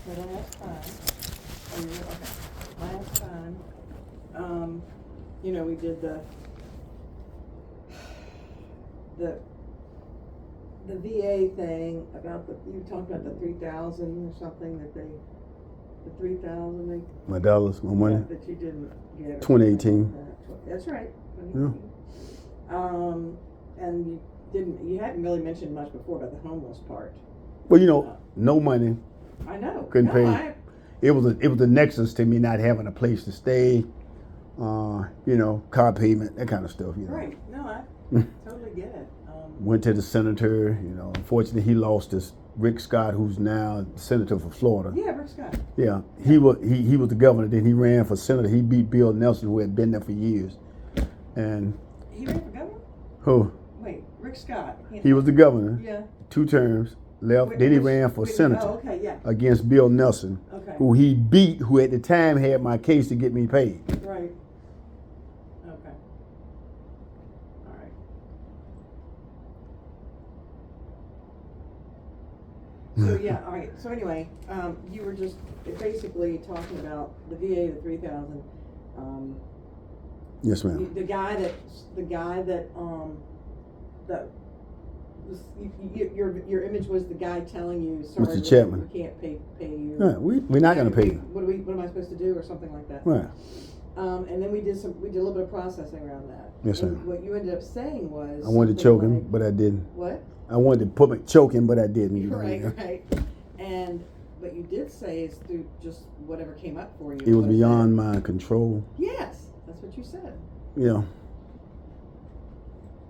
So last time, oh, okay. Last time, we did the the VA thing about you talked about the 3,000 or something the 3,000 my dollars, my money. that you didn't get. 2018. That's right. 2018. Yeah. And you hadn't really mentioned much before about the homeless part. Well, no money. I know. Couldn't pay. It was a nexus to me not having a place to stay. Car payment, that kind of stuff. Right. No, I totally get it. Went to the senator. Unfortunately, he lost this Rick Scott, who's now senator for Florida. Yeah, Rick Scott. Yeah, he was the governor. Then he ran for senator. He beat Bill Nelson, who had been there for years. And he ran for governor? Who? Wait, Rick Scott. He was the governor. Yeah. 2 terms. Left. Then he ran for senator against Bill Nelson, who he beat, who at the time had my case to get me paid. Right. Okay. All right. So yeah, all right. So anyway, you were just basically talking about the VA, the 3,000. Yes, ma'am. The guy that your image was the guy telling you, sorry, Mr. Chapman, we can't pay you. Yeah, we're not going to pay you. What am I supposed to do, or something like that? Right. And then we did a little bit of processing around that. Yes, ma'am. What you ended up saying was, I wanted to choke him, but I didn't. What? I wanted to choke him, but I didn't. Right. And what you did say is through just whatever came up for you. It was beyond my control. Yes, that's what you said. Yeah.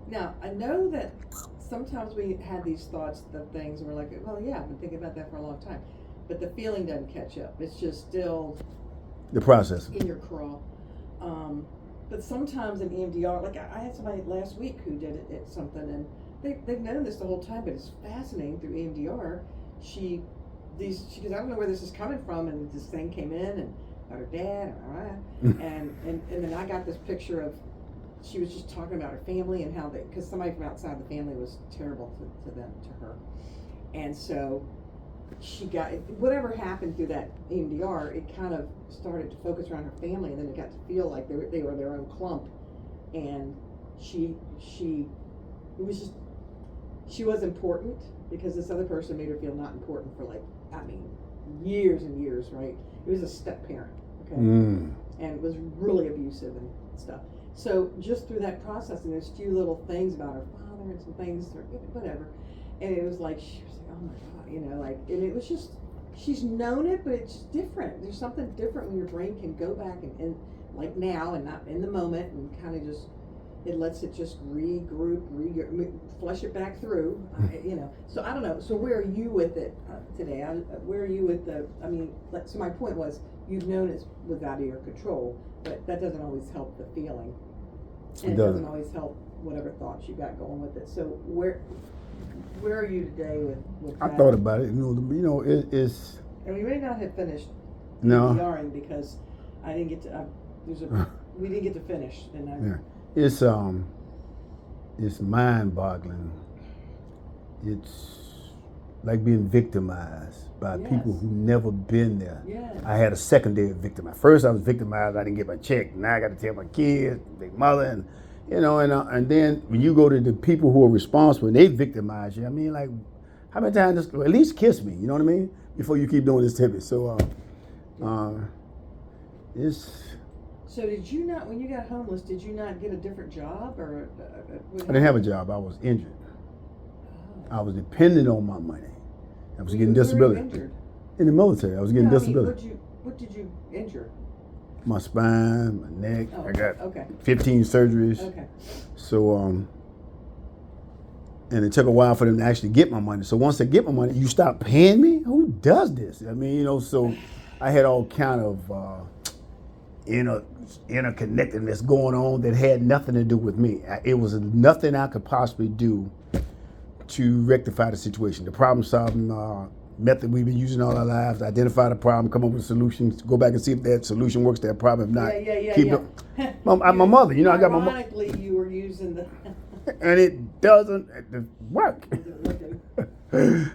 Now, I know that sometimes we had these thoughts of things and we're like, well, yeah, I've been thinking about that for a long time. But the feeling doesn't catch up. It's just still the process in your crawl. But sometimes in EMDR, like I had somebody last week who did it at something, and they've known this the whole time, but it's fascinating through EMDR. She goes, I don't know where this is coming from, and this thing came in, and about her dad, and then I got this picture of, she was just talking about her family and how because somebody from outside the family was terrible to her, and so she got, whatever happened through that EMDR, it kind of started to focus around her family, and then it got to feel like they were their own clump, and she was important because this other person made her feel not important for years and years, right? It was a step parent, okay? And it was really abusive and stuff. So just through that process, and there's a few little things about her father and some things, or whatever, and it was like, she was like, oh my God, and it was just, she's known it, but it's different. There's something different when your brain can go back and like now and not in the moment, and kind of just, it lets it just regroup, flush it back through, So I don't know. So where are you with it today? Where are you with so my point was, you've known it was out of your control, but that doesn't always help the feeling. And it doesn't always help whatever thoughts you got going with it. So where are you today with that? I thought about it. It's. And we may not have finished EMDRing because I didn't get to. We didn't get to finish, and It's mind-boggling. It's like being victimized by people who never been there. Yes. I had a secondary victim. At first, I was victimized. I didn't get my check. Now I got to tell my kids, their mother, and then when you go to the people who are responsible and they victimize you, I mean, like, how many times? At least kiss me. You know what I mean? Before you keep doing this to me. So, it's. So did you not, when you got homeless, did you not get a different job, or? I didn't have a job. I was injured. Oh. I was dependent on my money. I was getting disability. Were you injured? In the military, I was getting disability. What did you injure? My spine, my neck. Oh, I got 15 surgeries. Okay. So, and it took a while for them to actually get my money. So once they get my money, you stop paying me? Who does this? I mean, so I had all kind of interconnectedness going on that had nothing to do with me. It was nothing I could possibly do to rectify the situation. The problem solving method we've been using all our lives: identify the problem, come up with solutions, go back and see if that solution works, that problem. If not, my mother, I got my mother. Ironically, you were using the. And it doesn't work.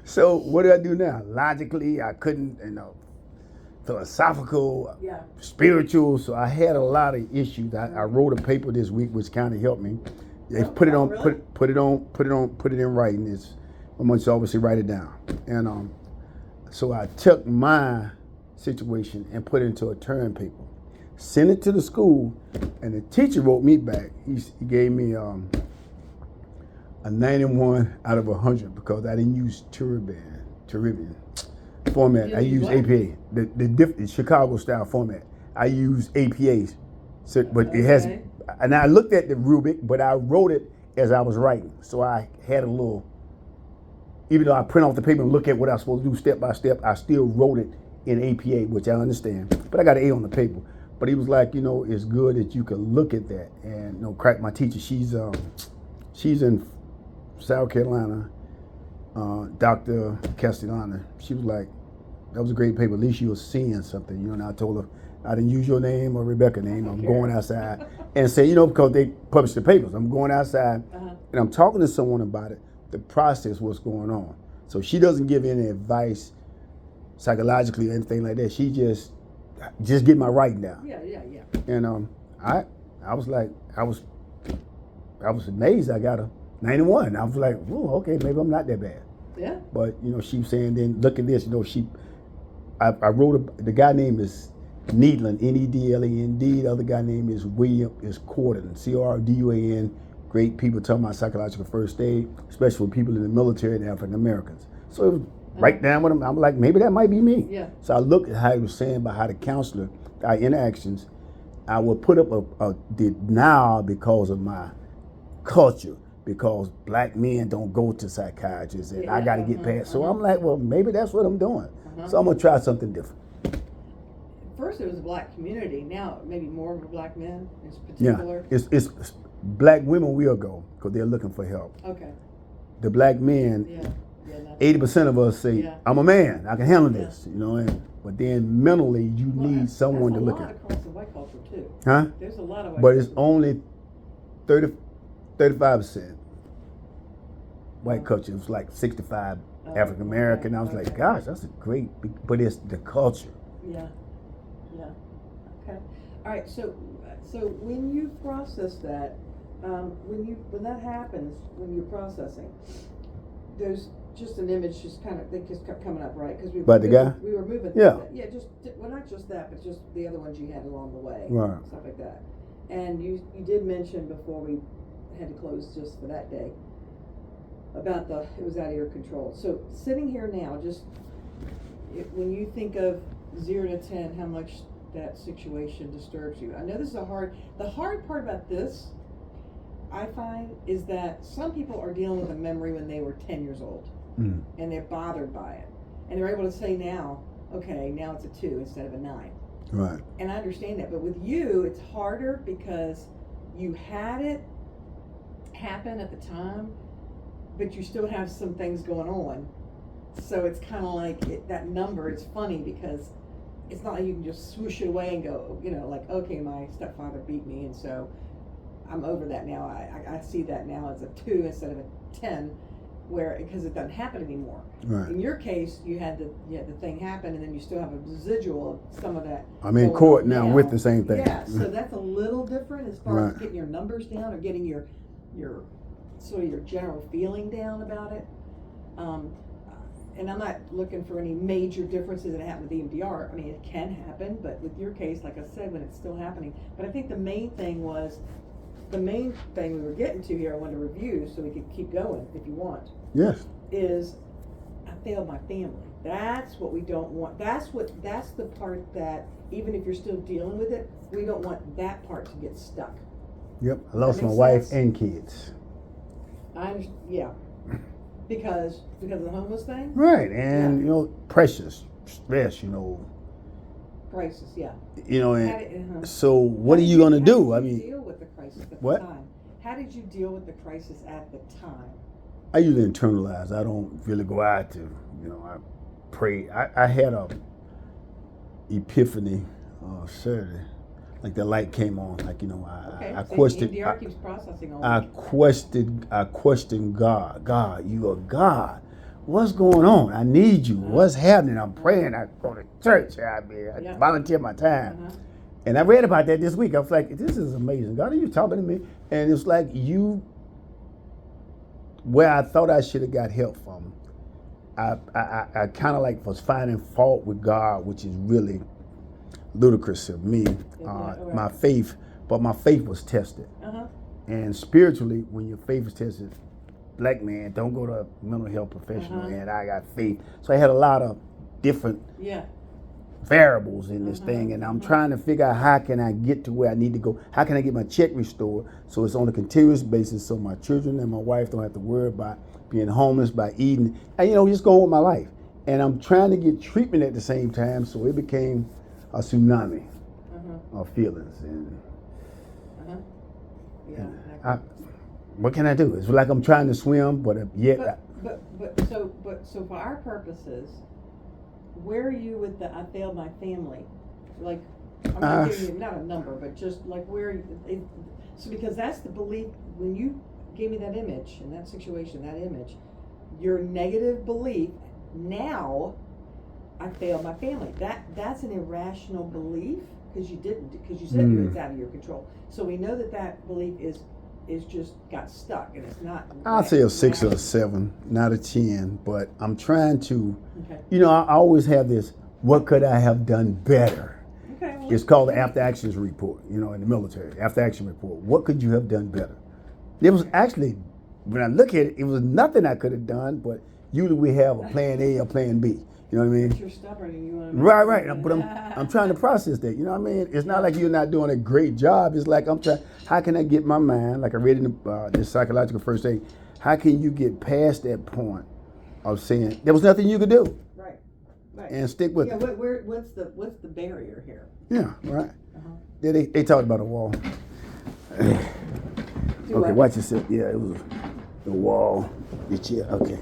So what do I do now? Logically, I couldn't, philosophical, Yeah. spiritual. So I had a lot of issues. I wrote a paper this week, which kind of helped me. They Oh, put it on, really? put it in writing. It's I want you to obviously write it down. And so I took my situation and put it into a term paper, sent it to the school, and the teacher wrote me back. He gave me a 91 out of 100 because I didn't use Turibian format. I used what? APA, the Chicago style format. I use APA, so, but it has. Okay. And I looked at the rubric, but I wrote it as I was writing. So I had a little. Even though I print off the paper and look at what I'm supposed to do step by step, I still wrote it in APA, which I understand. But I got an A on the paper. But he was like, it's good that you can look at that. And crack my teacher, she's in South Carolina, Dr. Castellana. She was like, that was a great paper. At least you were seeing something. And I told her, I didn't use your name or Rebecca's name. I'm going outside and say, because they publish the papers. I'm going outside and I'm talking to someone about it. The process, what's going on. So she doesn't give any advice psychologically or anything like that. She just get my writing down. Yeah. And I was like, I was amazed. I got a 91. I was like, oh, okay, maybe I'm not that bad. Yeah. But she was saying, then look at this. I wrote the guy name is Needland, Nedland. The other guy name is William Corden, Corduan. Great people talking about psychological first aid, especially for people in the military and African Americans. So it was right down with them. I'm like, maybe that might be me. Yeah. So I looked at how he was saying about how the counselor, our interactions, I would put up a denial because of my culture, because black men don't go to psychiatrists and I got to get past. So I'm like, well, maybe that's what I'm doing. So I'm going to try something different. First it was a black community. Now maybe more of black men in particular. Yeah, it's black women will go because they're looking for help. Okay. The black men, 80% of us say, I'm a man, I can handle this, but then mentally you need someone to look at. There's a lot across the white culture too. Huh? There's a lot of white But culture. it's only 35% white culture. It's like 65 African American. I was like, gosh, that's a great, but it's the culture. Yeah. Okay. All right. So when you process that, when that happens, when you're processing, there's just an image that just kept coming up, right? Because we were moving. Yeah. Yeah. Not just that, but just the other ones you had along the way, right? Stuff like that. And you did mention before we had to close just for that day about it was out of your control. So sitting here now, when you think of 0 to 10, how much that situation disturbs you. I know this is the hard part about this, I find, is that some people are dealing with a memory when they were 10 years old and they're bothered by it. And they're able to say now, okay, now it's a 2 instead of a 9. Right. And I understand that. But with you, it's harder because you had it happen at the time, but you still have some things going on. So it's kind of like that number, it's funny because it's not like you can just swoosh it away and go, like, okay, my stepfather beat me, and so I'm over that now. I see that now as a 2 instead of a 10, because it doesn't happen anymore. Right. In your case, you had the thing happen, and then you still have a residual of some of that. I'm in court now with the same thing. Yeah, so that's a little different as far as getting your numbers down or getting your sort of your general feeling down about it. And I'm not looking for any major differences that happen with EMDR. I mean, it can happen, but with your case, like I said, when it's still happening. But I think the main thing we were getting to here, I wanted to review so we could keep going if you want. Yes. Is I failed my family. That's what we don't want. That's the part that, even if you're still dealing with it, we don't want that part to get stuck. Yep. I lost my wife and kids. Yeah. Because of the homeless thing? Right, and precious, stress, Crisis, yeah. So what are you gonna do? How did you deal with the crisis at the time? How did you deal with the crisis at the time? I usually internalize. I don't really go out to, I pray. I had a epiphany Saturday. Like the light came on, I questioned. EMDR keeps processing all I questioned God. God, you are God. what's going on? I need you. What's happening? I'm praying. I go to church. I volunteer my time. And I read about that this week. I was like, this is amazing. God, are you talking to me? And it's like where I thought I should have got help from, I kind of like was finding fault with God, which is really ludicrous of me, my faith, but my faith was tested. And spiritually, when your faith is tested, black man, don't go to a mental health professional, and I got faith. So I had a lot of different variables in this thing, and I'm trying to figure out how can I get to where I need to go. How can I get my check restored so it's on a continuous basis so my children and my wife don't have to worry about being homeless, by eating, and just going with my life. And I'm trying to get treatment at the same time, so it became a tsunami of feelings. And what can I do? It's like I'm trying to swim, but yet. So for our purposes, where are you with the I failed my family? Like, I'm not giving you not a number, but just like where. So because that's the belief when you gave me that image in that situation, that image, your negative belief. Now, I failed my family. That's an irrational belief because you said it's out of your control. So we know that belief is just got stuck and it's not. I'll say a 6 or a 7, not a 10. But I'm trying to. I always have this. What could I have done better? Well, it's called the after actions report. In the military, after action report. What could you have done better? It was actually, when I look at it, it was nothing I could have done. But usually we have a plan A or plan B. You know what I mean? But you're stubborn and you want to. Right. But I'm trying to process that. You know what I mean? It's not like you're not doing a great job. It's like I'm trying. How can I get my mind? Like I read in this psychological first aid. How can you get past that point of saying there was nothing you could do? Right. And stick with it. What's the barrier here? Yeah. Right. They talked about a wall. Okay. Watch yourself. Yeah. It was the wall. Your chair. Okay.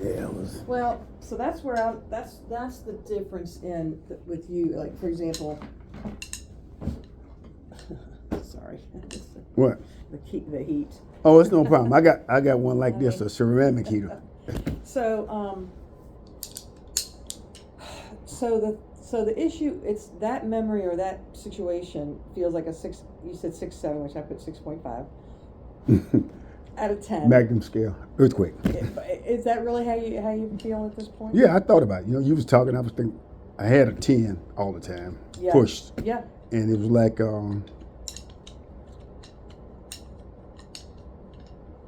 Yeah. It was. Well. So that's where that's the difference with you. Like for example, sorry. What? The heat. Oh, it's no problem. I got one like this, a ceramic heater. So the issue, it's that memory or that situation feels like a 6. You said 6, 7, which I put 6.5 out of 10. Magnum scale, earthquake. Is that really how you feel at this point? Yeah, I thought about it. You was talking. I was thinking. I had a 10 all the time, pushed. Yeah. And it was like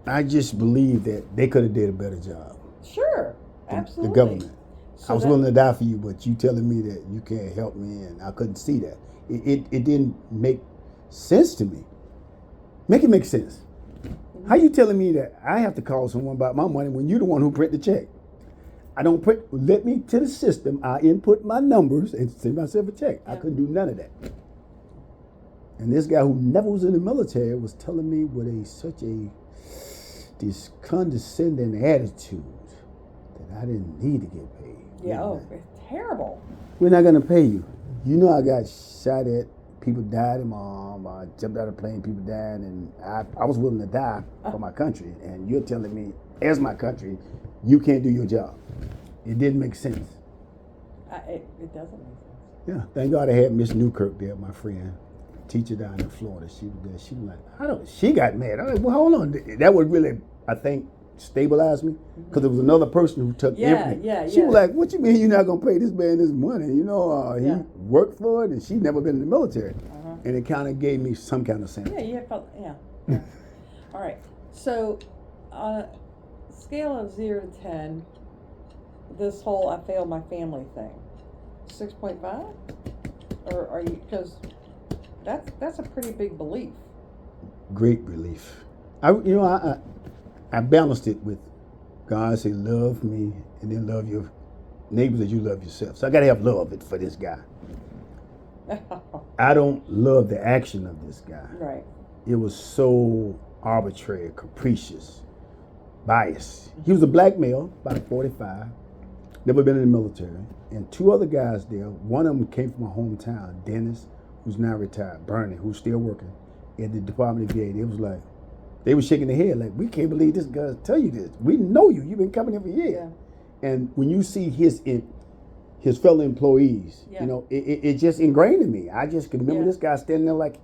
I just believe that they could have did a better job. Sure, absolutely. The government. So I was willing to die for you, but you telling me that you can't help me, and I couldn't see that. It didn't make sense to me. Make it make sense. How you telling me that I have to call someone about my money when you're the one who print the check? I don't print. Let me to the system. I input my numbers and send myself a check. I couldn't do none of that. And this guy who never was in the military was telling me with such a this condescending attitude that I didn't need to get paid. Yeah. It's terrible. We're not gonna pay you. I got shot at. People died in my arm. I jumped out of a plane. People died, and I was willing to die for my country. And you're telling me, as my country, you can't do your job. It didn't make sense. It doesn't make sense. Yeah, thank God I had Miss Newkirk there, my friend, teacher down in Florida. She was there. She was like, she got mad. I was like, well, hold on. That would really, I think, stabilize me, because there was another person who took everything. She was like, what you mean you're not going to pay this man this money? He worked for it, and she'd never been in the military. And it kind of gave me some kind of sense. Yeah. All right. So, on a scale of 0 to 10, this whole I failed my family thing, 6.5? Or are you, because that's a pretty big belief. Great relief. I balanced it with God say, love me, and then love your neighbors as you love yourself. So I got to have love for this guy. I don't love the action of this guy. Right. It was so arbitrary, capricious, biased. He was a black male, about 45, never been in the military. And 2 other guys there, one of them came from my hometown, Dennis, who's now retired, Bernie, who's still working at the Department of VA. It was like, They were shaking their head like, we can't believe this girl tell you this. We know you. You've been coming here for years. Yeah. And when you see his fellow employees, Yeah. you know, it just ingrained in me. I just can remember this guy standing there like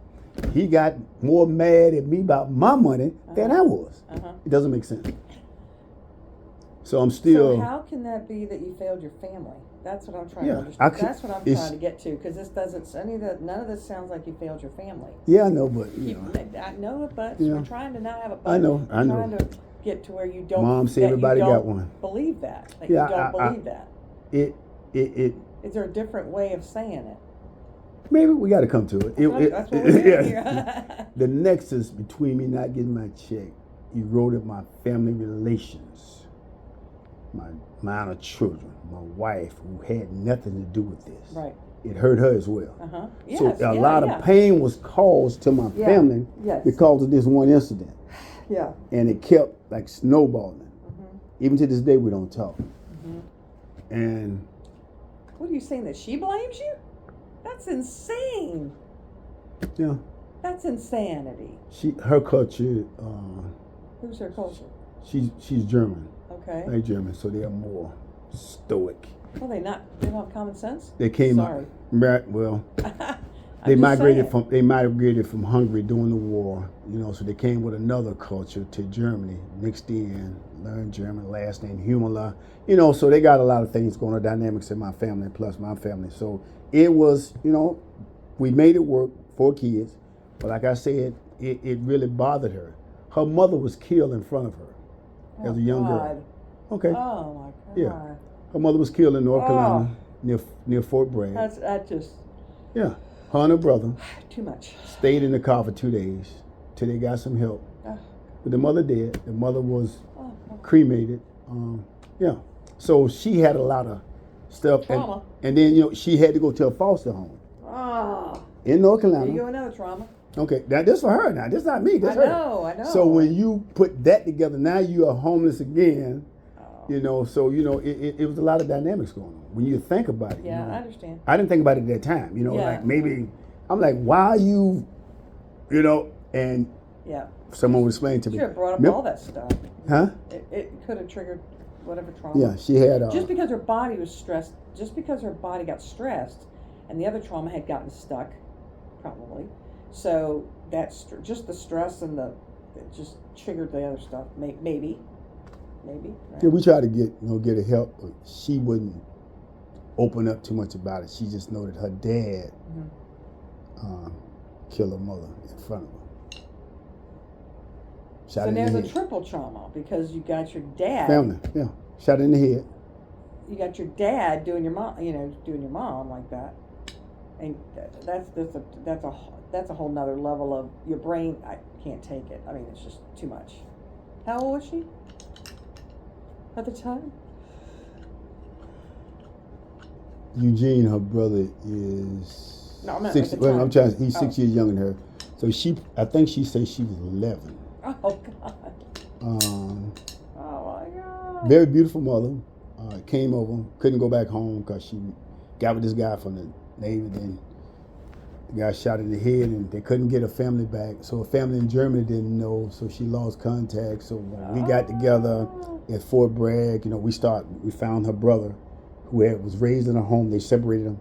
he got more mad at me about my money than I was. It doesn't make sense. So I'm still. So how can that be that you failed your family? That's what I'm trying to Yeah, understand. That's what I'm trying to get to, because this doesn't. None of this sounds like you failed your family. Yeah, I know, but you know. I know it, but Yeah. we're trying to not have a but. I know. We're trying to get to where you don't. Mom said everybody got one. Believe that. That Yeah, you don't believe that. It. Is there a different way of saying it? Maybe we got to come to it. That's what we're doing here. The nexus between me not getting my check eroded my family relations, my amount of children, my wife, who had nothing to do with this. Right. It hurt her as well. Yes, So a lot of pain was caused to my family because of this one incident. Yeah. And it kept like snowballing. Even to this day, we don't talk. And what are you saying, that she blames you? That's insane. yeah, that's insanity. Her culture. Who's her culture? She's German. Okay. They're German, so they are more stoic. Well, they don't have common sense. They came. Sorry. Well, they migrated from Hungary during the war. You know, so they came with another culture to Germany, mixed in, learned German, last name Hummler. You know, so they got a lot of things going on, dynamics in my family plus my family. So it was, you know, we made it work, 4 kids, but like I said, it really bothered her. Her mother was killed in front of her as a young girl. Okay. Oh my God. Yeah. Her mother was killed in North Carolina near Fort Bragg. That just. Yeah. Her and her brother. Too much. Stayed in the car for 2 days till they got some help. But the mother dead. The mother was cremated. Yeah. So she had a lot of stuff. Trauma. And then, you know, she had to go to a foster home. In North Carolina. There you go, another trauma. Okay, now this for her now. This not me. This her. I know. So when you put that together, now you are homeless again. You know, so you know it was a lot of dynamics going on when you think about it. Yeah, you know. I understand. I didn't think about it at that time. You know, like maybe I'm like, why are you, you know, and someone would explain to me. Should have brought up all that stuff. Huh? It could have triggered whatever trauma. Yeah, she had. Just because her body was stressed, just because her body got stressed, and the other trauma had gotten stuck, probably. So that's just the stress and it just triggered the other stuff. Maybe. Right? Yeah, we tried to get her help, but she wouldn't open up too much about it. She just know that her dad killed her mother in front of her. So there's a triple trauma because you got your dad. Family, yeah, shot in the head. You got your dad doing your mom like that, and that's a whole nother level of your brain. I can't take it. I mean, it's just too much. How old was she at the time? Eugene, her brother, is no, I'm 6. Well, I'm trying. He's 6 years younger than her. So I think she said she was 11. Oh God. Oh my God. Very beautiful mother. Came over, couldn't go back home because she got with this guy from the Navy. Then the guy shot in the head, and they couldn't get her family back. So her family in Germany didn't know, so she lost contact. So when we got together at Fort Bragg, you know, we found her brother, who was raised in a home. They separated him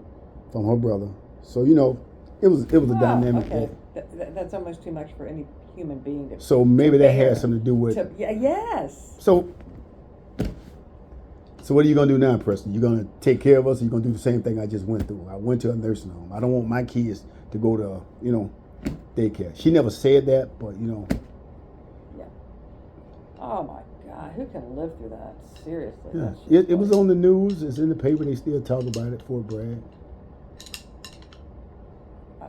from her brother. So you know, it was a dynamic. Okay. That's almost too much for any human being to. So maybe that has something to do with. Yes. So what are you going to do now, Preston? You going to take care of us, or you going to do the same thing I just went through? I went to a nursing home. I don't want my kids to go to, you know, daycare. She never said that, but, you know. Yeah. Oh, my God. Who can live through that? Seriously. Yeah. It was on the news. It's in the paper. They still talk about it, Fort Bragg. I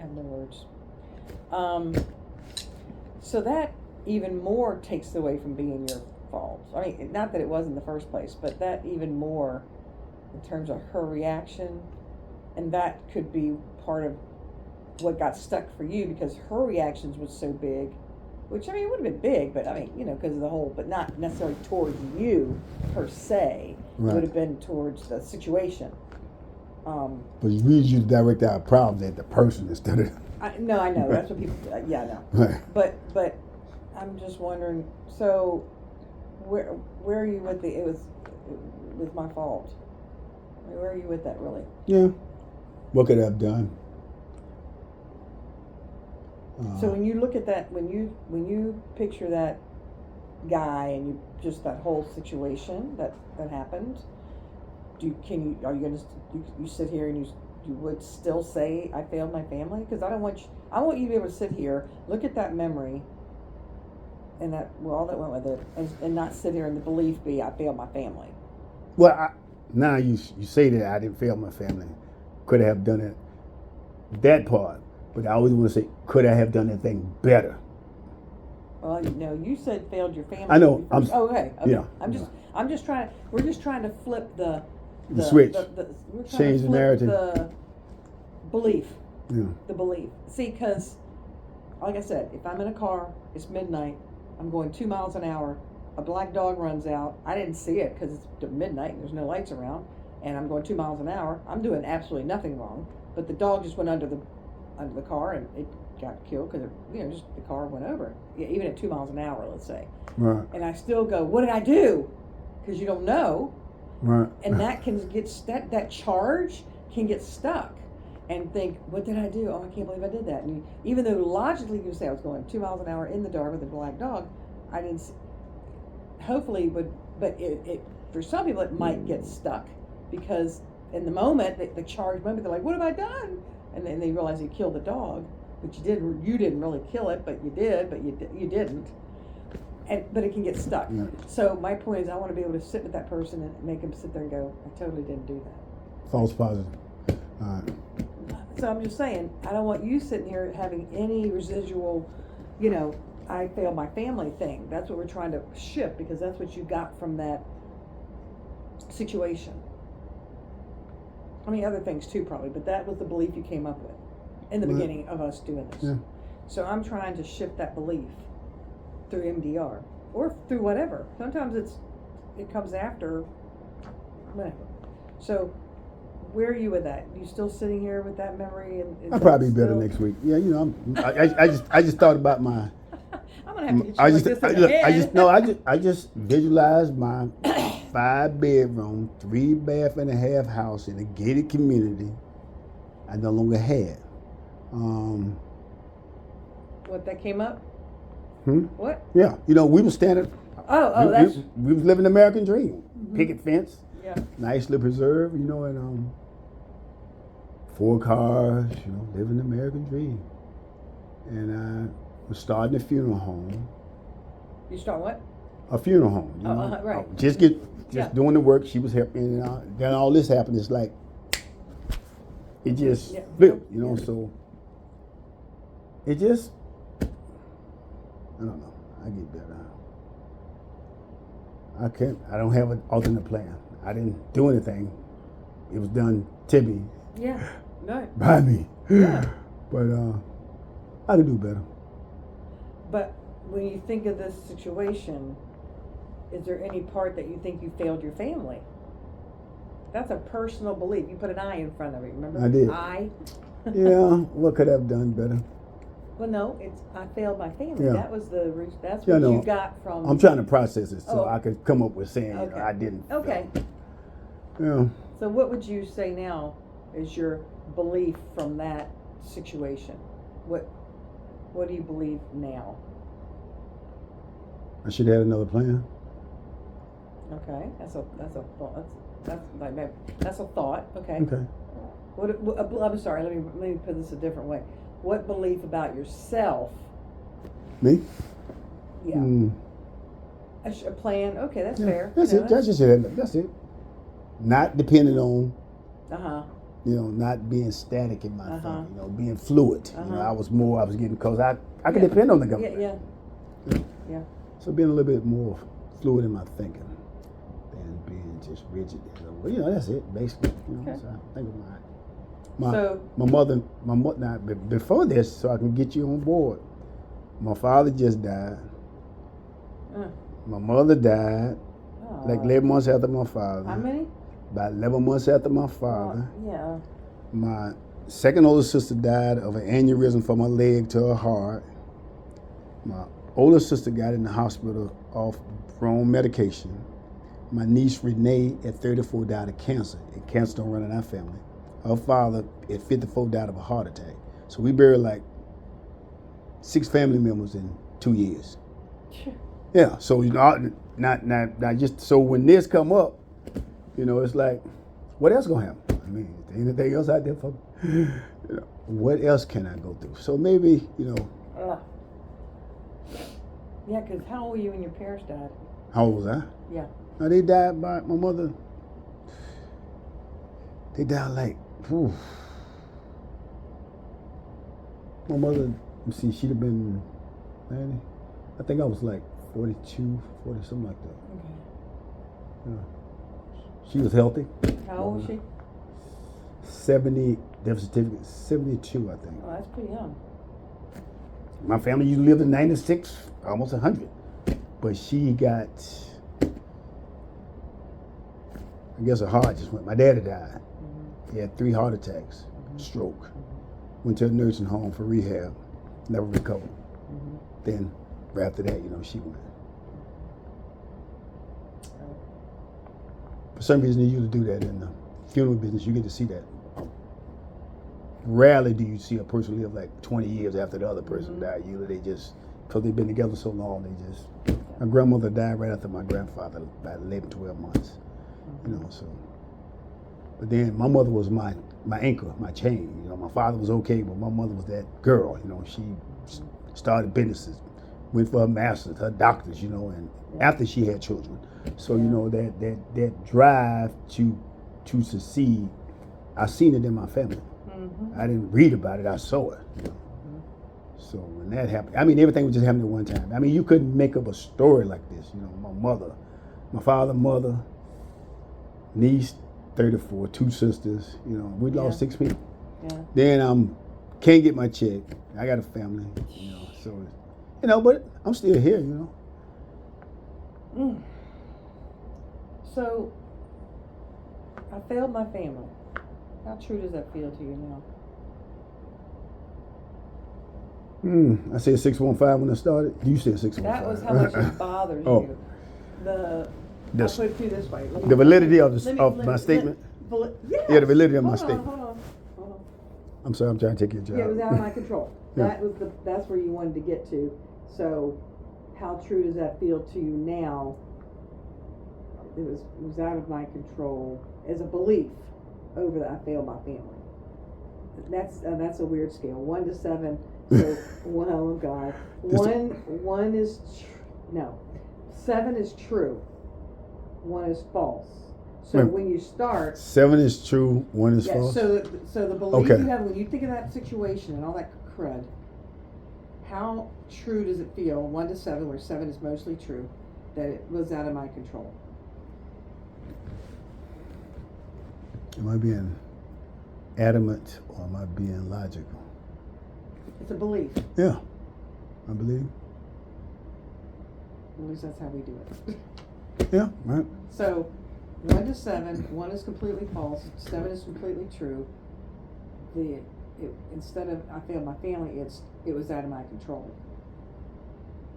have no words. So that even more takes away from being your fault. I mean, not that it was in the first place, but that even more in terms of her reaction, and that could be part of what got stuck for you because her reactions was so big, which I mean, it would have been big, but I mean, you know, because of the whole, but not necessarily towards you per se. Right. It would have been towards the situation. But you usually direct our problems at the person instead of No, I know. That's what people. Yeah, I know. Right. But I'm just wondering. So, where are you with the? It was my fault. Where are you with that, really? Yeah. What could I have done? So when you look at that, when you picture that guy and you just that whole situation that happened, are you gonna you sit here and you would still say I failed my family? Because I want you to be able to sit here, look at that memory, and all that went with it, and not sit here and the belief be I failed my family. Well, now you say that I didn't fail my family. Could I have done it? That part. But I always want to say, could I have done anything better? Well, no, you said failed your family. I know. Okay. Yeah. I'm just trying. We're just trying to flip the switch. We're trying Change to the flip narrative. The belief. Yeah. The belief. See, because, like I said, if I'm in a car, it's midnight. I'm going 2 miles an hour. A black dog runs out. I didn't see it because it's midnight and there's no lights around, and I'm going 2 miles an hour. I'm doing absolutely nothing wrong, but the dog just went under the car and it got killed because just the car went over it, even at 2 miles an hour, let's say. Right. And I still go, what did I do? Because you don't know. Right. And that can get that charge can get stuck and think, what did I do? Oh, I can't believe I did that. And even though logically you say I was going 2 miles an hour in the dark with a black dog, I didn't. Hopefully, but it for some people it might get stuck because in the moment, the charge moment, they're like, what have I done? And then they realize you killed the dog, but you didn't really kill it, but you did, but you didn't. But it can get stuck. Yeah. So my point is I want to be able to sit with that person and make him sit there and go, I totally didn't do that. False positive. All right. So I'm just saying, I don't want you sitting here having any residual, I failed my family thing. That's what we're trying to shift because that's what you got from that situation. I mean, other things too, probably, but that was the belief you came up with in the beginning of us doing this. Yeah. So I'm trying to shift that belief through MDR or through whatever. Sometimes it comes after whatever. So where are you with that? You still sitting here with that memory? And I'll probably be better next week. Yeah, I just thought about my. I'm gonna have to get you I just visualized my 5-bedroom, 3-bath-and-a-half house in a gated community I no longer had. What, that came up? What? Yeah, we were standing. We was living the American dream. Mm-hmm. Picket fence. Yeah. Nicely preserved, and 4 cars, living the American dream. And I was starting a funeral home. You start what? A funeral home. Right. Just doing the work. She was helping. Then all this happened. It's like it just flipped. So it just I don't know. I get better. I don't have an alternate plan. I didn't do anything. It was done to me. Yeah. Right. By me. Yeah. But I could do better. But when you think of this situation, is there any part that you think you failed your family? That's a personal belief. You put an I in front of it, remember? I did. I. Yeah. What could I have done better? Well, no, it's I failed my family. Yeah. That's what you got from. I'm trying to process it so I could come up with saying I didn't. Okay. Yeah. So what would you say now is your belief from that situation? What do you believe now? I should have had another plan. Okay, that's a thought. That's a thought. Okay. Okay. I'm sorry. Let me put this a different way. What belief about yourself? Me? Yeah. A plan. Okay, that's fair. That's it. That's it. Not depending on. Not being static in my thinking. Being fluid. I was getting because I could depend on the government. Yeah. So being a little bit more fluid in my thinking than being just rigid. That's it basically. Okay. So I think of my mother. Now, before this, so I can get you on board. My father just died. My mother died like 11 months after my father. How many? About 11 months after my father. Yeah. My second oldest sister died of an aneurysm from her leg to her heart. My older sister got in the hospital off wrong medication. My niece Renee at 34 died of cancer, and cancer don't run in our family. Her father at 54 died of a heart attack. So we buried like 6 family members in 2 years. Yeah, so you know, not just so when this come up, you know, it's like, what else gonna happen? I mean, is there anything else out there for me? You know, what else can I go through? So maybe, you know. Yeah, because how old were you when your parents died? How old was I? Yeah. Now, they died by my mother. They died like, whew. My mother, you see, she'd have been 90. I think I was like 42, 40, something like that. Okay. Yeah. She was healthy. How old was she? 70, death certificate, 72, I think. Oh, that's pretty young. My family used to live in 96, almost 100. But she got, I guess her heart just went. My daddy died. Mm-hmm. He had 3 heart attacks, stroke. Mm-hmm. Went to a nursing home for rehab, never recovered. Mm-hmm. Then, right after that, you know, she went. For some reason, they usually do that in the funeral business. You get to see that. Rarely do you see a person live like 20 years after the other person died. Usually they just, because they've been together so long, they just, my grandmother died right after my grandfather, about 11, 12 months. You know, so. But then my mother was my anchor, my chain. You know, my father was okay, but my mother was that girl. You know, she started businesses, went for her master's, her doctors, you know, and after she had children. So, you know, that drive to succeed, I seen it in my family. I didn't read about it, I saw it. You know? So when that happened, I mean, everything was just happening at one time. I mean, you couldn't make up a story like this. You know, my mother, my father, mother, niece, 34, 2 sisters. You know, we lost 6 people. Yeah. Then can't get my check. I got a family. You know, so you know, but I'm still here. You know. So I failed my family. How true does that feel to you now? I said 615 when I started. You said 615. That was how much it bothers you. I'll put it to you this way. The validity of my statement? Yes. Yeah, the validity of my statement. Hold on. I'm sorry, I'm trying to take your job. Yeah, it was out of my control. That's where you wanted to get to. So how true does that feel to you now? It was out of my control as a belief over that I failed my family. That's a weird scale. 1 to 7. So oh God. 1 is no. 7 is true. 1 is false. So when you start, 7 is true. 1 is false. So the belief you have when you think of that situation and all that crud, how true does it feel? 1 to 7, where 7 is mostly true, that it was out of my control. Am I being adamant or am I being logical? It's a belief. Yeah, I believe. At least that's how we do it. Yeah, right. So 1 to 7, 1 is completely false, 7 is completely true. Instead of I failed my family, it was out of my control.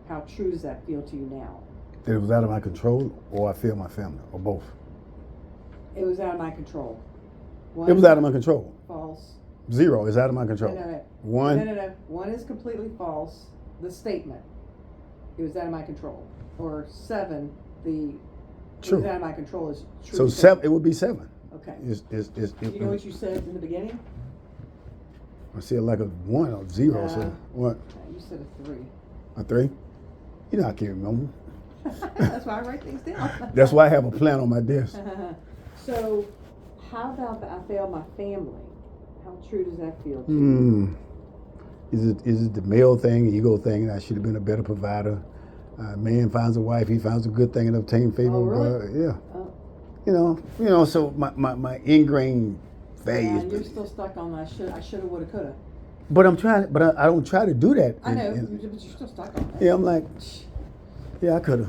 How true does that feel to you now? That it was out of my control, or I failed my family, or both? It was out of my control. It was out of my control. False. 0 is out of my control. No. 1. No. 1 is completely false. The statement. It was out of my control. Or 7. It was out of my control is true. So 7. It would be 7. Okay. You know what you said in the beginning? I said like a 1 or 0. So what? You said a 3. A 3? You know I can't remember. That's why I write things down. That's why I have a plan on my desk. So, how about that I failed my family? How true does that feel to you? Is it the male thing, ego thing, that I should have been a better provider? Man finds a wife, he finds a good thing and obtain favor of God. Yeah. Oh. You know, so my ingrained values. Yeah, you're still stuck on I shoulda, woulda, coulda. But I don't try to do that. I know, but you're still stuck on that. Yeah, I'm like, yeah, I coulda.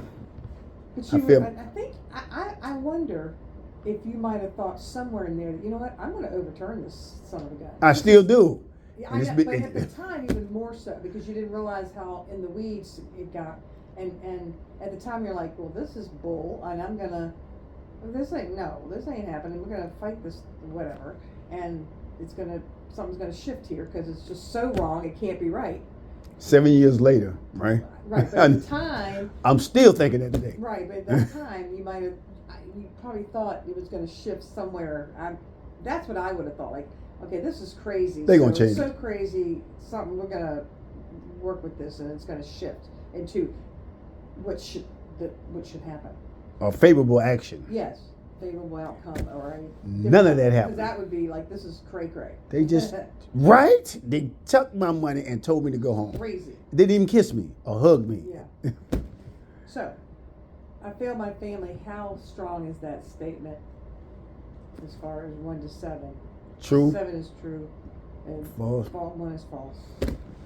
But I think, I wonder if you might have thought somewhere in there that, you know what, I'm going to overturn this son of a gun. I still do. Yeah, And I it's know, been- but at the time even more so, because you didn't realize how in the weeds it got. And at the time you're like, well, this is bull, and I'm gonna, this ain't happening. We're gonna fight this, whatever, and something's gonna shift here because it's just so wrong. It can't be right. 7 years later, right? Right, but at the time, I'm still thinking that today. right, but at that time you probably thought it was gonna shift somewhere. That's what I would have thought. Like, okay, this is crazy. They gonna So change it's so it. crazy. Something we're gonna work with this, and it's gonna shift into what should happen. A favorable action. Yes, favorable outcome, or None of that because happened. that would be like, this is cray. They just, right? They took my money and told me to go home. Crazy. They didn't even kiss me or hug me. Yeah. So, I failed my family. How strong is that statement? As far as 1 to 7. True. 7 is true, and False. 1 is false.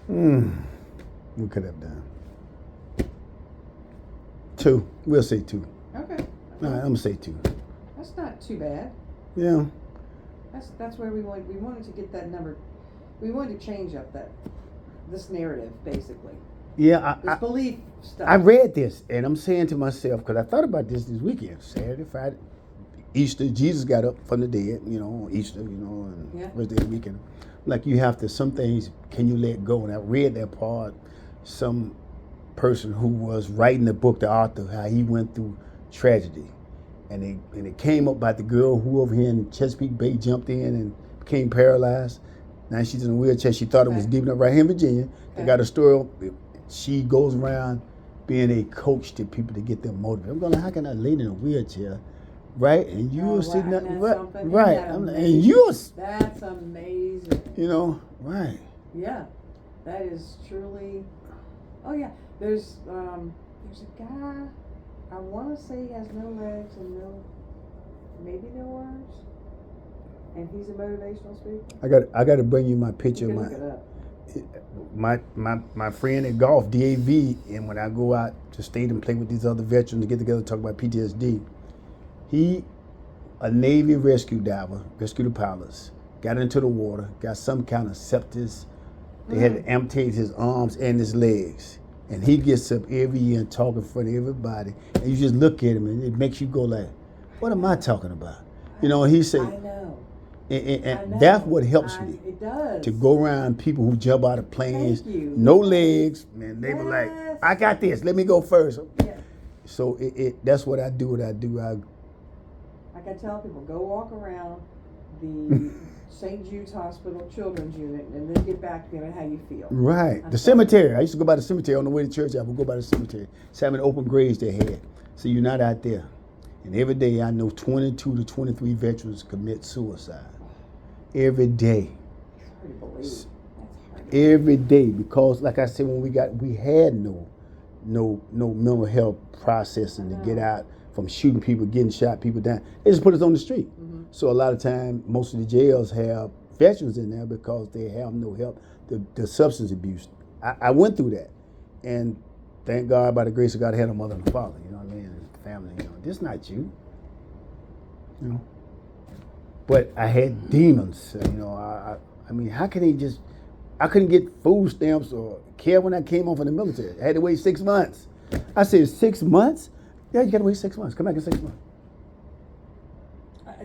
We could have done 2. We'll say 2. Okay. All right, I'm gonna say 2. That's not too bad. Yeah. That's where we wanted to get that number. We wanted to change up this narrative, basically. Yeah. This belief stuff. I read this and I'm saying to myself, because I thought about this weekend, Saturday, Friday, Easter. Jesus got up from the dead, on Easter, and Yeah. first day of the weekend. Like, you have to, some things, can you let go? And I read that part, some person who was writing the book, the author, how he went through tragedy. And it came up about the girl who over here in Chesapeake Bay jumped in and became paralyzed. Now she's in a wheelchair. She thought it was Okay. deep enough right here in Virginia. They Okay. got a story. She goes around being a coach to people to get them motivated. I'm going, how can a lady in a wheelchair, right? And you're sitting there, Isn't that right? something? Right. Isn't that I'm like, amazing? and you're, That's amazing. right. Yeah, that is truly. Oh yeah, there's a guy. I want to say he has no legs and maybe no arms, and he's a motivational speaker. I got to bring you my You picture can of look it up. my friend at golf, DAV, and when I go out to state and play with these other veterans to get together to talk about PTSD, he, a Navy rescue diver, rescued the pilots, got into the water, got some kind of sepsis. They had to amputate his arms and his legs. And he gets up every year and talk in front of everybody. And you just look at him and it makes you go like, what am I talking about? He said, I know. and that's what helps me. It does. To go around people who jump out of planes, Thank you. no legs, and they were like, Yes. I got this, let me go first. Yeah. So that's what I do. Like I tell people, go walk around the St. Jude's Hospital Children's Unit and then get back to how you feel. Right. I'm The sorry. cemetery. I used to go by the cemetery on the way to church. I would go by the cemetery. It's having open graves they had. So you're not out there. And every day I know 22 to 23 veterans commit suicide. Every day. It's hard to believe. That's hard to Every day. Because like I said, when we had no mental health processing to get out from shooting people, getting shot, people down. They just put us on the street. Mm-hmm. So a lot of time, most of the jails have veterans in there because they have no help. The substance abuse. I went through that, and thank God, by the grace of God, I had a mother and a father. You know what I mean? And family. This is not you. But I had demons. I mean, how can they just? I couldn't get food stamps or care when I came home from the military. I had to wait 6 months. I said, 6 months? Yeah, you got to wait 6 months. Come back in 6 months.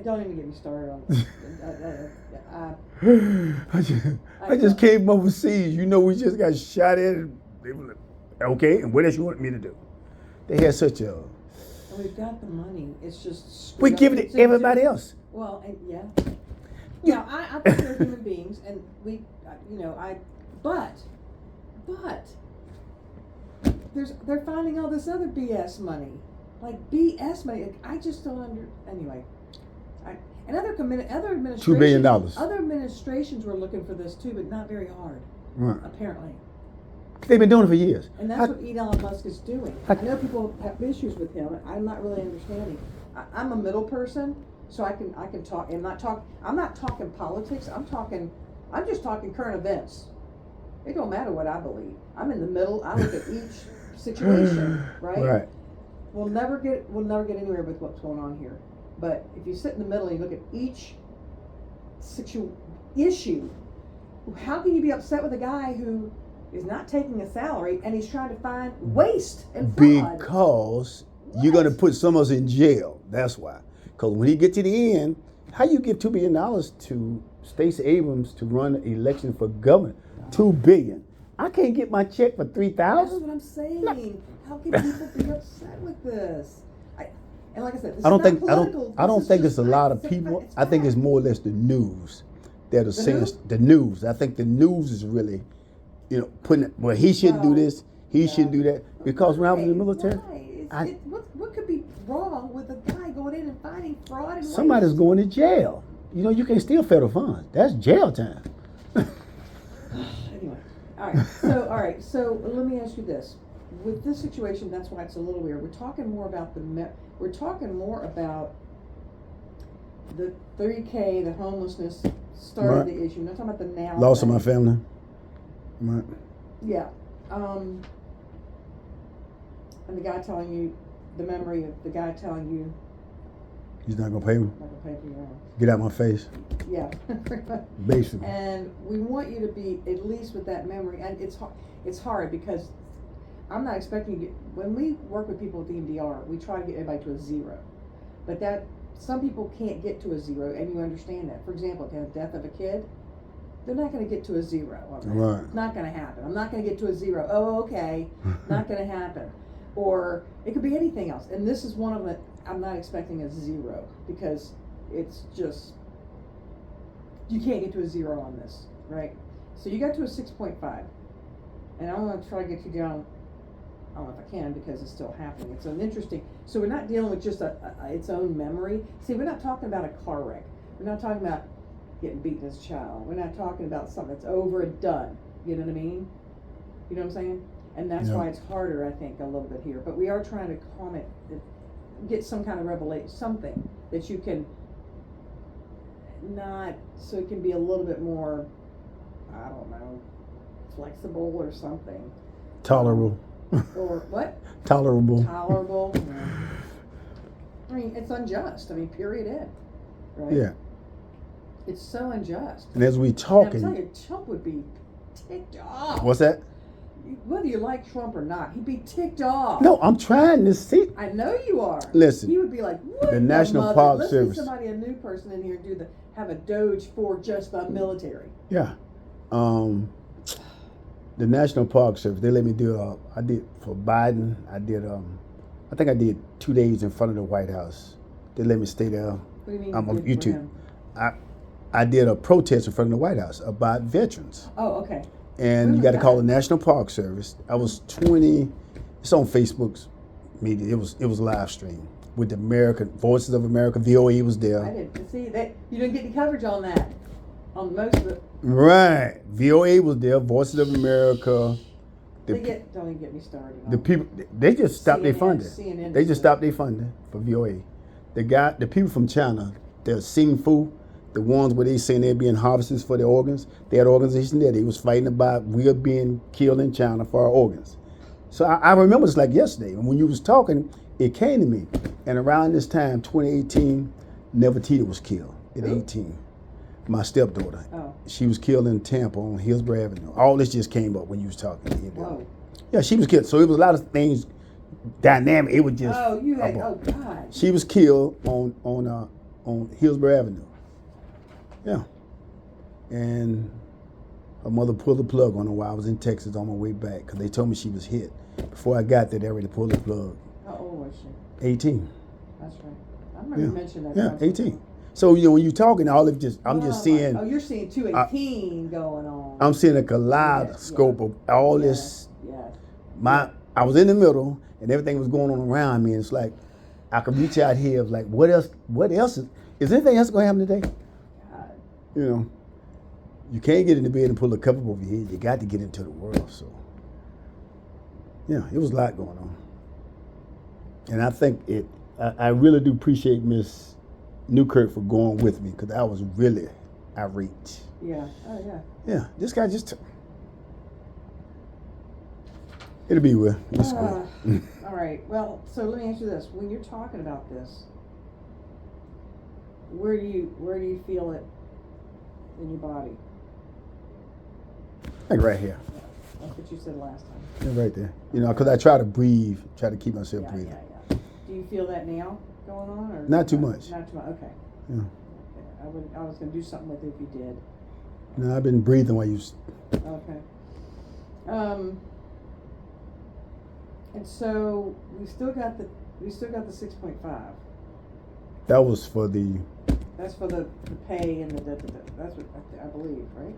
Don't even get me started on this. I just came overseas. We just got shot at. And they were like, okay, and what else you want me to do? They had such a. And we've got the money. It's just. We give it to everybody else. Well, and yeah. I think they're human beings, and we, but they're finding all this other BS money, like BS money. I just don't anyway. And other administrations. $2 billion. Other administrations were looking for this too, but not very hard. Right. Apparently. They've been doing it for years. And that's what Elon Musk is doing. I know people have issues with him. I'm not really understanding. I'm a middle person, so I can talk. I'm not talking politics. I'm just talking current events. It don't matter what I believe. I'm in the middle. I look at each situation, right? Right. We'll never get anywhere with what's going on here. But if you sit in the middle and you look at each issue, how can you be upset with a guy who is not taking a salary and he's trying to find waste and fraud? Because you're going to put some of us in jail. That's why. Because when he get to the end, how you give $2 billion to Stacey Abrams to run an election for governor? $2 billion. I can't get my check for $3,000. That's what I'm saying. No. How can people be upset with this? And like I said, this I don't is think not political. I don't think just it's a lot of facts. people. It's I think it's facts. more or less the news that are saying who? the news. I think the news is really, putting it, well, he shouldn't do this, he shouldn't do that. Because when I was in the military, what could be wrong with a guy going in and finding fraud and somebody's waste? going to jail. You can't steal federal funds. That's jail time. Anyway, all right. So let me ask you this: with this situation, that's why it's a little weird. We're talking more about the 3K, the homelessness started Right. the issue. We're not talking about the now. Loss of thing. my family. Right. Yeah. And the guy telling you, the memory of the guy telling you, He's not gonna pay me. I'm not gonna pay for your house. Get out my face. Yeah. Basically. And we want you to be at least with that memory. And it's hard because I'm not expecting you to, when we work with people with EMDR, we try to get everybody to a 0. But some people can't get to a 0, and you understand that. For example, if you have the death of a kid, they're not going to get to a 0 on that. Right. It's not going to happen. I'm not going to get to a 0. Oh, okay. Not going to happen. Or it could be anything else. And this is one of them. I'm not expecting a 0 because it's just, you can't get to a 0 on this, right? So you got to a 6.5. And I want to try to get you down, I don't know if I can because it's still happening. It's an interesting, so we're not dealing with just its own memory. See, we're not talking about a car wreck. We're not talking about getting beaten as a child. We're not talking about something that's over and done. You know what I mean? You know what I'm saying? And that's why it's harder, I think, a little bit here. But we are trying to calm it, get some kind of revelation, something that you can not, so it can be a little bit more, I don't know, flexible or something. Tolerable. Or what? Tolerable. Tolerable. Yeah. I mean, it's unjust. I mean, period. End. Right? Yeah. It's so unjust. And as we And I'm talking, telling you, Trump would be ticked off. what's that? Whether you like Trump or not, he'd be ticked off. No, I'm trying to see. I know you are. Listen, He would be like, what the National mother? Park Let's Service. get somebody, a new person in here, and have a doge for just the military. Yeah. The National Park Service, they let me do, I did for Biden, I think I did 2 days in front of the White House. They let me stay there. What do you mean? I'm on you did for YouTube. him? I did a protest in front of the White House about veterans. Oh, okay. And When you got to was call that? the National Park Service. I was 20, it's on Facebook's media. It was live stream with the Voices of America, VOA was there. I didn't see that. You didn't get any coverage on that. On most of it. Right. VOA was there, Voices of America. Don't even get me started. The people, they just stopped their CNN funding. They just stopped their funding for VOA. The people from China, the Sing Fu, the ones where they saying they're being harvested for their organs, they had an organization there. They was fighting about we are being killed in China for our organs. So I remember this like yesterday. And when you was talking, it came to me. And around this time, 2018, Nefertiti was killed at 18. My stepdaughter. Oh. She was killed in Tampa on Hillsborough Avenue. All this just came up when you was talking. Whoa. Yeah, she was killed. So it was a lot of things dynamic. It was just. Oh, God. She was killed on Hillsborough Avenue. Yeah. And her mother pulled the plug on her while I was in Texas on my way back because they told me she was hit. Before I got there, they already pulled the plug. How old was she? 18. That's right. I remember you mentioned that. Yeah, 18. So when you're talking, I'm just seeing. Oh, you're seeing 218 going on. I'm seeing a kaleidoscope of all this. Yeah. I was in the middle, and everything was going on around me. And it's like I could reach out here. It was like, what else? What else is anything else going to happen today? God. You know, you can't get into bed and pull a cup over your head. You got to get into the world. So, yeah, it was a lot going on, and I think I really do appreciate Miss Newkirk for going with me because I was really irate. Yeah. Oh, yeah. Yeah, this guy just. It'll be well. It's good. All right. Well, so let me ask you this: when you're talking about this, where do you feel it in your body? Like right here. Yeah, that's what you said last time. Yeah, right there. You know, because I try to breathe, try to keep myself breathing. Yeah. Do you feel that now going on, or not too much? Not too much. Okay. Yeah. Okay. I was going to do something with it if you did. No, I've been breathing while you. Okay. And so we still got the 6.5. That was for the. That's for the pay and the that's what I believe, right?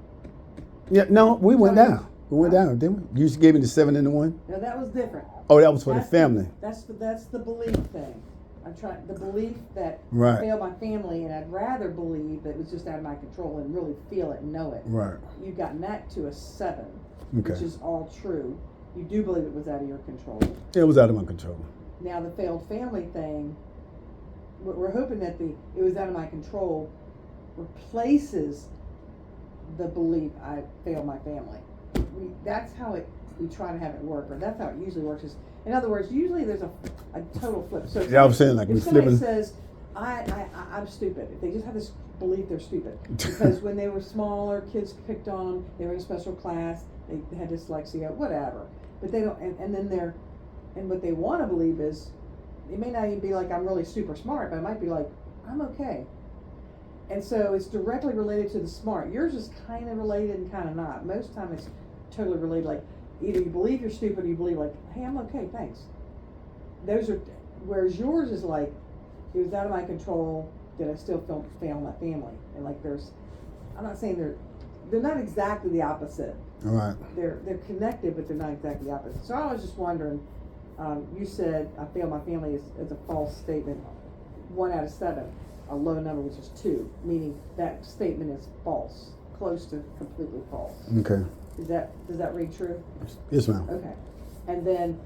Yeah, no, we went down. We went down, didn't we? You just gave me the 7 and the 1. No, that was different. Oh, that was for the family. That's the belief thing. I'm trying the belief that Right. I failed my family, and I'd rather believe that it was just out of my control and really feel it and know it. Right. You've gotten that to a 7, Okay. which is all true. You do believe it was out of your control. It was out of my control. Now the failed family thing, we're hoping that it was out of my control replaces the belief I failed my family. That's how we try to have it work, or that's how it usually works. In other words, usually there's a total flip. So Yeah, I was saying like if we somebody flipping. says, I'm stupid, if they just have this belief they're stupid, because when they were smaller, kids picked on them, they were in a special class, they had dyslexia, whatever. But they don't, and then and what they want to believe is, it may not even be like I'm really super smart, but it might be like, I'm okay. And so it's directly related to the smart. Yours is kind of related and kind of not. Most time it's totally related. Like either you believe you're stupid or you believe like, hey, I'm okay, thanks. Those are, whereas yours is like, it was out of my control, that I still fail my family. And like I'm not saying they're not exactly the opposite. All right. They're connected, but they're not exactly the opposite. So I was just wondering, you said I failed my family is a false statement. 1 out of 7, a low number, which is 2, meaning that statement is false, close to completely false. Okay. Does that read true? Yes, ma'am. Okay. And then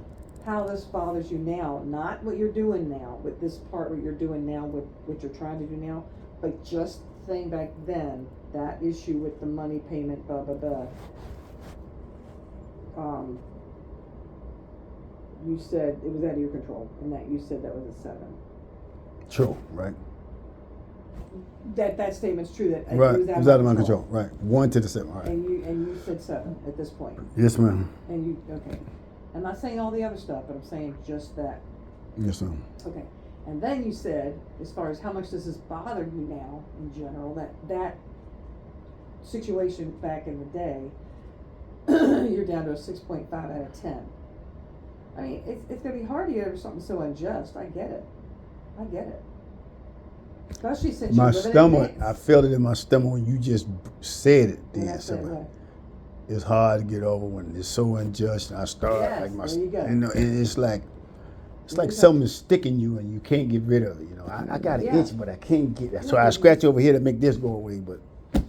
how this bothers you now, not what you're doing now, with this part what you're doing now, with what you're trying to do now, but just saying back then, that issue with the money payment, blah, blah, blah. You said it was out of your control, and that you said that was a 7. True, right. That statement's true, that Right. it It was out of my control. Right. 1 to the 7. All right. And you said 7 at this point. Yes, ma'am. And you, okay. I'm not saying all the other stuff, but I'm saying just that. Yes, ma'am. Okay. And then you said, as far as how much does this bother you now in general, that situation back in the day, you're down to a 6.5 out of 10. I mean, it's going to be hard to get over something so unjust. I get it. Especially since My you're living stomach, in I felt it in my stomach when you just said it. When I Then, said so what? it's hard to get over when it's so unjust. And I start Yes, like my, there you go. know, it's like There you go. something is sticking you and you can't get rid of it. You know, I got an Yeah. itch, but I can't get it. So No, I but- scratch over here to make this go away. But yeah,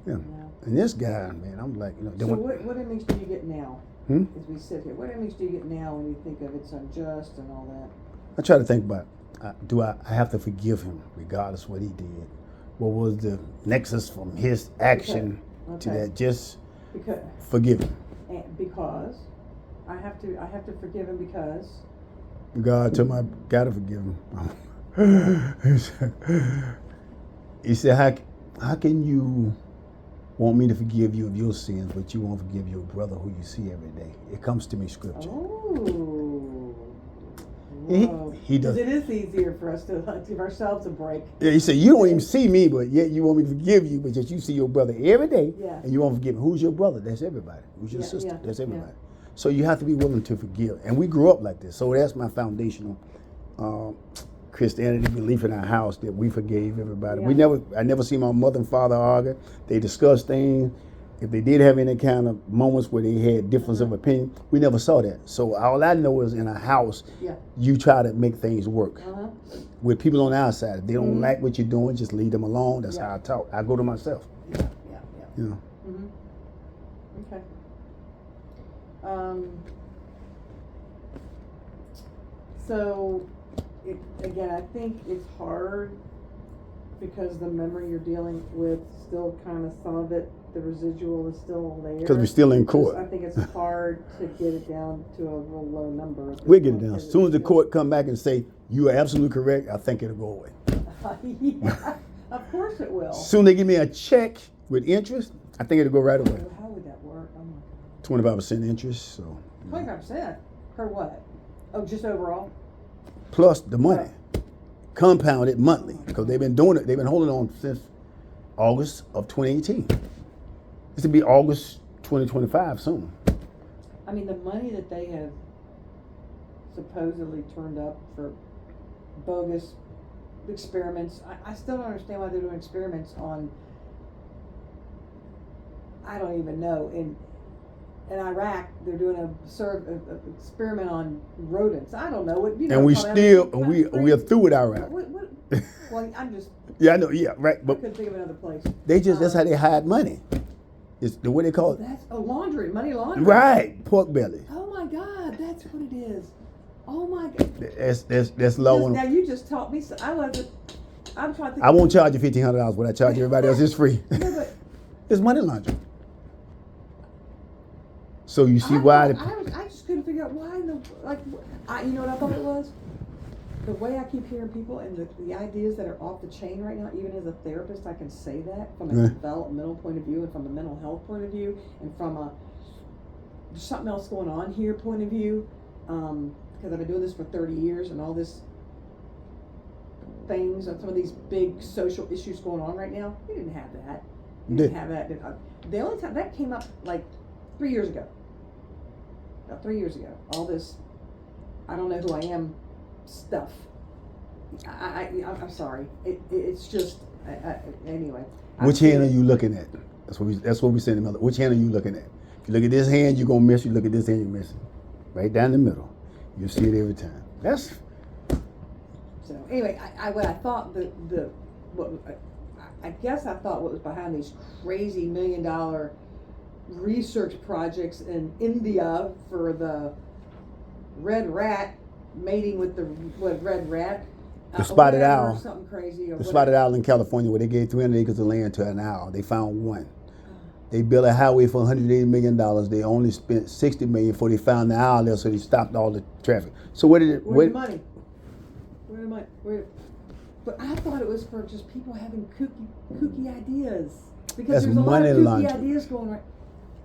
Yeah. and this guy, man, I'm like, you know, So what image do you get now? Hmm? As we sit here, what image do you get now when you think of it's unjust and all that? I try to think about, I have to forgive him regardless of what he did? What was the nexus from his action to Okay. that? Just Because forgive him. I have to forgive him because God told me I gotta forgive him. He said, how can you want me to forgive you of your sins, but you won't forgive your brother who you see every day? It comes to me scripture. oh, He- whoa. he does. 'Cause it is easier for us to give ourselves a break. Yeah, he said, you don't even see me, but yet you want me to forgive you, but yet you see your brother every day, Yeah. and you won't forgive him. Who's your brother? That's everybody. Who's your Yeah, sister? yeah, That's yeah. everybody. So you have to be willing to forgive. And we grew up like this. So that's my foundational Christianity belief in our house, that we forgave everybody. Yeah. I never see my mother and father argue. They discussed things. If they did have any kind of moments where they had difference of opinion, we never saw that. So all I know is in a house, Yeah. you try to make things work. Uh-huh. With people on the outside, if they don't like what you're doing, just leave them alone. That's Yeah. how I talk. I go to myself. Yeah. You know. Mm-hmm. Okay. So, again, I think it's hard because the memory you're dealing with still kind of, some of it, the residual is still there. Because we're still in court. I think it's hard to get it down to a real low number. We'll get it down. As soon as the court come back and say, you are absolutely correct, I think it'll go away. Yeah, of course it will. Soon they give me a check with interest, I think it'll go right away. So how would that work? Oh my God. 25% interest, so. 25%? For what? Oh, just overall? Plus the money. Compounded monthly. Because they've been doing it, they've been holding on since August of 2018. This will be August 2025 soon. I mean, the money that they have supposedly turned up for bogus experiments, I still don't understand why they're doing experiments on, I don't even know. In Iraq, they're doing a experiment on rodents. I don't know what, you know. And we are through with Iraq. Well, I'm just. Yeah, I know. Yeah, right. I But couldn't think of another place. that's how they hide money. It's the way they call it. That's laundry, money laundering. Right, pork belly. Oh my God, that's what it is. Oh my God. That's low. Now you just taught me. I'm trying to think. I won't charge you $1,500. What I charge everybody else is free. No, but It's money laundering. So you see why? I just couldn't figure out why. You know what I thought it was? The way I keep hearing people and the ideas that are off the chain right now, even as a therapist, I can say that from a developmental point of view and from a mental health point of view and from a there's something else going on here point of view. Because I've been doing this for 30 years and all this things and some of these big social issues going on right now. We didn't have that. We didn't have that. The only time that came up like 3 years ago. About 3 years ago. All this, I don't know who I am stuff. I'm sorry. It's just, anyway. Which hand are you looking at? That's what we say in the middle. Which hand are you looking at? If you look at this hand, you're going to miss. You look at this hand, you're missing. Right down the middle. You see it every time. So anyway, what I thought I guess I thought what was behind these crazy $1 million research projects in India for the red rat mating with the red rat. The spotted owl. Something crazy. Or the spotted owl in California, where they gave 300 acres of land to an owl. They found one. They built a highway for $180 million. They only spent $60 million before they found the owl there, so they stopped all the traffic. So where's the money? Where's the money? But I thought it was for just people having kooky ideas. Because there's a lot of kooky ideas going on.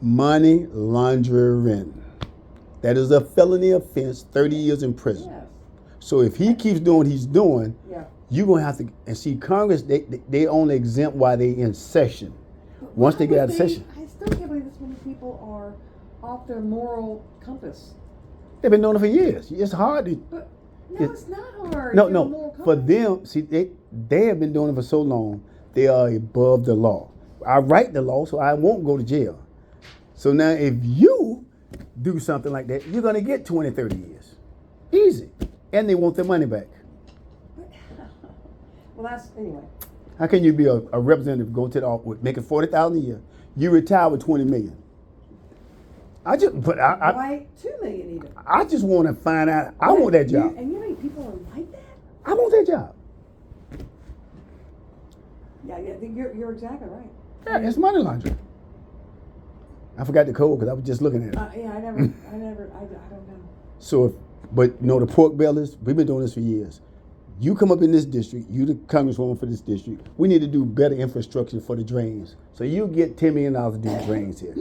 Money laundering. That is a felony offense, 30 years in prison. Yes. So if he keeps doing what he's doing, you're going to have to, and see, Congress, they only exempt while they in session. Once they get out of session. I still can't believe this many people are off their moral compass. They've been doing it for years. It's hard to. But it's not hard. No. For them, see, they have been doing it for so long, they are above the law. I write the law, so I won't go to jail. So now if you do something like that, you're going to get 20, 30 years. Easy. And they want their money back. Well, anyway. How can you be a representative, go to the office, making $40,000 a year? You retire with $20 million. Why $2 million even? I just want to find out. I want that job. And you know how many people are like that? I want that job. Yeah, you're exactly right. Yeah, it's money laundering. I forgot the code because I was just looking at it. I don't know. So, the pork bellies, we've been doing this for years. You come up in this district, you the congresswoman for this district, we need to do better infrastructure for the drains. So you get $10 million to do the drains here.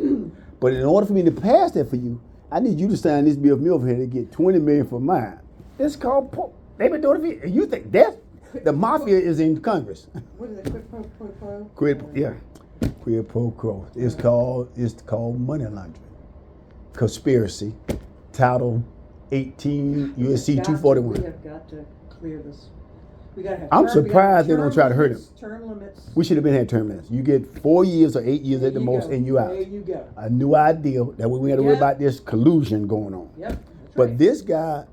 But in order for me to pass that for you, I need you to sign this bill for me over here to get $20 million for mine. It's called pork. They've been doing it for years. You think the mafia is in Congress. What is it, quid pro quo? Quid pro quo. It's called money laundering. Conspiracy. Title 18 USC 241. We have got to clear this. We got to have. I'm surprised they don't try to hurt him. Term limits. We should have had term limits. You get 4 years or 8 years at the most, and you out. There you go. A new ideal. That way we had to worry about this collusion going on. Yep. But this guy,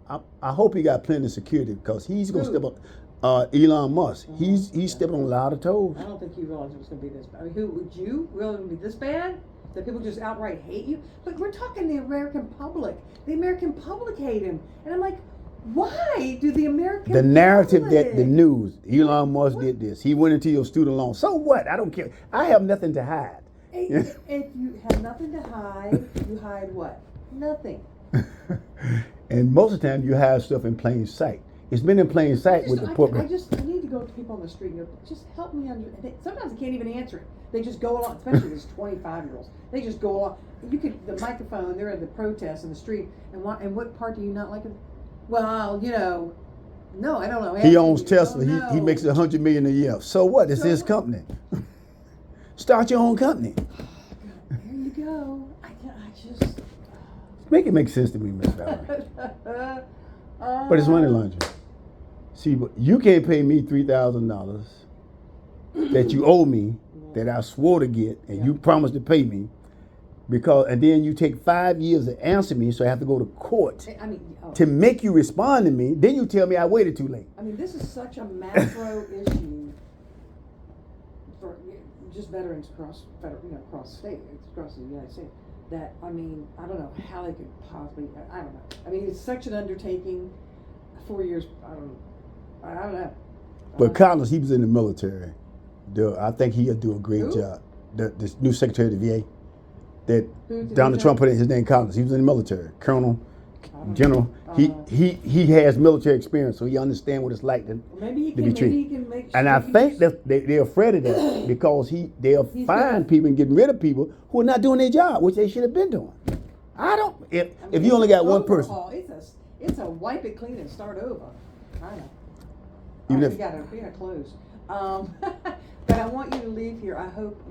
I hope he got plenty of security because he's going to step on. Elon Musk. He's stepping on a lot of toes. I don't think he realized it was going to be this bad. I mean, would you really be this bad? That people just outright hate you? Look, we're talking the American public. The American public hate him. And I'm like, why do the American The narrative public? that the news, Elon Musk did this. He went into your student loan. So what? I don't care. I have nothing to hide. If you have nothing to hide, you hide what? Nothing. And most of the time you hide stuff in plain sight. It's been in plain sight with the pork. I need to to go up to people on the street and go, just help me sometimes they can't even answer it. They just go along, especially these 25-year-olds. They just go along. The microphone, they're at the protest in the street, and what part do you not like? Well, no, I don't know. He owns Tesla. Oh, no. He makes $100 million a year. So what? It's his company. Start your own company. There you go. I just Make it make sense to me, Miss Valerie. But it's money laundering. See, but you can't pay me $3,000 that you owe me, that I swore to get, and you promised to pay me, and then you take 5 years to answer me, so I have to go to court to make you respond to me. Then you tell me I waited too late. I mean, this is such a macro issue for just veterans across state, across the United States. That I don't know how they could possibly. I don't know. I mean, it's such an undertaking. 4 years. I don't know. But Collins, he was in the military. I think he'll do a great job. The new Secretary of the VA, that Donald Trump put in his name, Collins. He was in the military, Colonel, General. He has military experience, so he understands what it's like to be treated. Maybe he can make. And I think that they're afraid of that because they'll find people and get rid of people who are not doing their job, which they should have been doing. If you only got one person. It's a wipe it clean and start over. I know. We gotta close. But I want you to leave here. I hope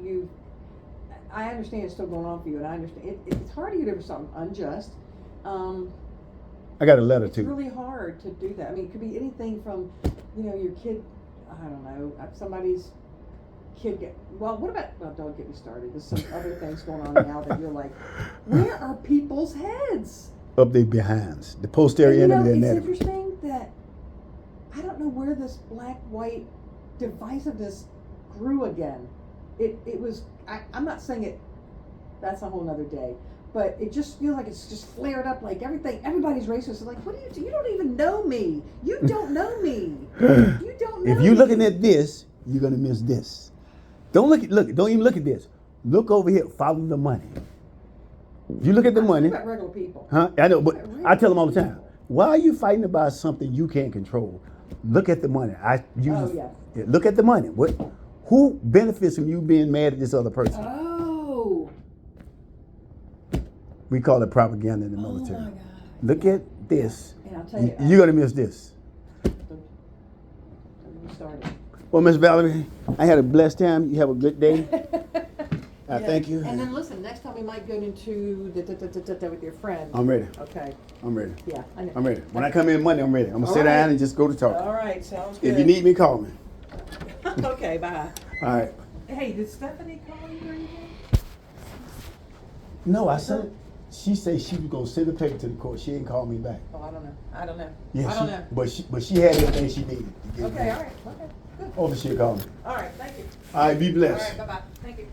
I understand it's still going on for you, and I understand it's hard to get over something unjust. I got a letter too. It's really hard to do that. I mean, it could be anything from, your kid. I don't know, somebody's kid what about? Well, don't get me started. There's some other things going on now that you're like, where are people's heads? Up their behinds, the posterior end of their neck. It's interesting that I don't know where this black-white divisiveness grew again. It was. I'm not saying it. That's a whole nother day. But it just feels like it's just flared up. Like everybody's racist. It's like, what do you do? You don't even know me. You don't know me. You don't know. If you're me. looking at this, you're gonna miss this. Don't even look at this. Look over here. Follow the money. If you look at the money. About regular people. Huh? I know, but I tell them all the time. Why are you fighting about something you can't control? Look at the money. Look at the money. Who benefits from you being mad at this other person? Oh. We call it propaganda in the military. Oh my God. Look at this. And I'll tell you. You're gonna miss this. Started. Well, Miss Valerie, I had a blessed time. You have a good day. I thank you. And then listen, next time we might go into with your friend. I'm ready. Okay. I'm ready. Yeah, I know. I'm ready. When I come in Monday, I'm ready. I'm gonna sit down and just go to talk. All right, sounds good. If you need me, call me. Okay, bye. All right. Hey, did Stephanie call you or anything? No, I sent it. She said she was gonna send the paper to the court. She didn't call me back. Oh, I don't know. Yeah, I don't know. But she had everything she needed. Okay, all right. Okay, good. Hopefully she'll call me. All right, thank you. All right, be blessed. All right, bye-bye. Thank you.